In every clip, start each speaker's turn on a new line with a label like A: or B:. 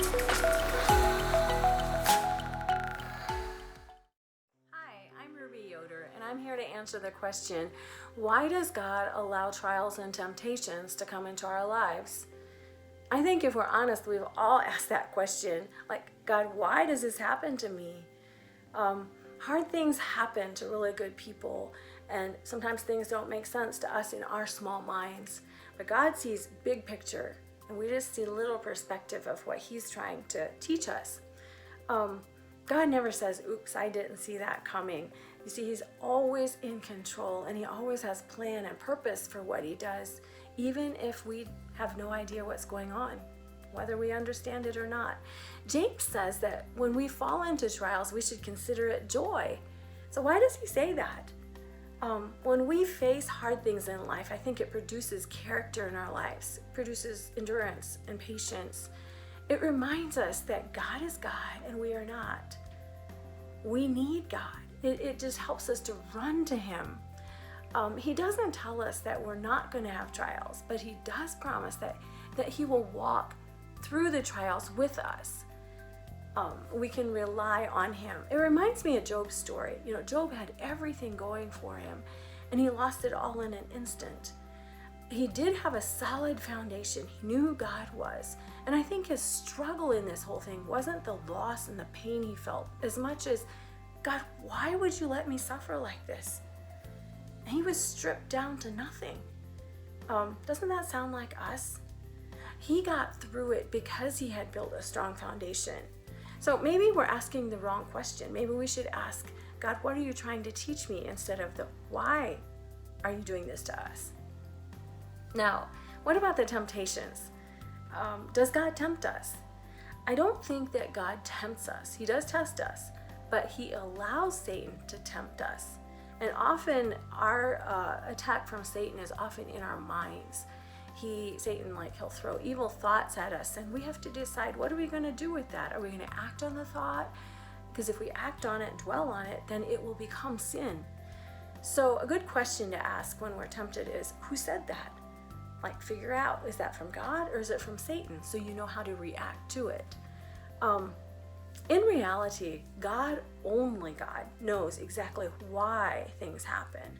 A: Hi, I'm Ruby Yoder, and I'm here to answer the question, why does God allow trials and temptations to come into our lives? I think if we're honest, we've all asked that question, like, God, why does this happen to me? Hard things happen to really good people, and sometimes things don't make sense to us in our small minds. But God sees big picture, and we just see little perspective of what He's trying to teach us. God never says, oops, I didn't see that coming. You see, He's always in control, and He always has plan and purpose for what He does, even if we have no idea what's going on, whether we understand it or not. James says that when we fall into trials, we should consider it joy. So why does he say that? When we face hard things in life, I think it produces character in our lives, it produces endurance and patience. It reminds us that God is God and we are not. We need God. It just helps us to run to Him. He doesn't tell us that we're not going to have trials, but He does promise that He will walk through the trials with us. We can rely on Him. It reminds me of Job's story. You know, Job had everything going for him, and he lost it all in an instant. He did have a solid foundation. He knew who God was. And I think his struggle in this whole thing wasn't the loss and the pain he felt as much as, God, why would you let me suffer like this? And he was stripped down to nothing. Doesn't that sound like us? He got through it because he had built a strong foundation. So maybe we're asking the wrong question. Maybe we should ask, God, what are you trying to teach me, instead of the why are you doing this to us? Now, what about the temptations? Does God tempt us? I don't think that God tempts us. He does test us, but He allows Satan to tempt us. And often our attack from Satan is often in our minds. Satan, he'll throw evil thoughts at us, and we have to decide, what are we going to do with that? Are we going to act on the thought? Because if we act on it and dwell on it, then it will become sin. So a good question to ask when we're tempted is, who said that? Figure out, is that from God or is it from Satan? So you know how to react to it. In reality, only God knows exactly why things happen.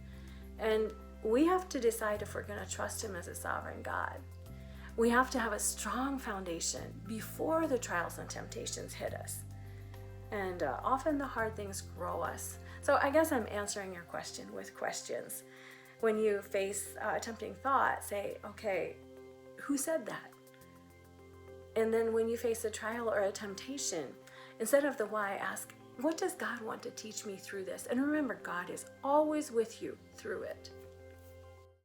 A: And we have to decide if we're going to trust Him as a sovereign God. We have to have a strong foundation before the trials and temptations hit us. And often the hard things grow us. So I guess I'm answering your question with questions. When you face a tempting thought, say, okay, who said that? And then when you face a trial or a temptation, instead of the why, ask, what does God want to teach me through this? And remember, God is always with you through it.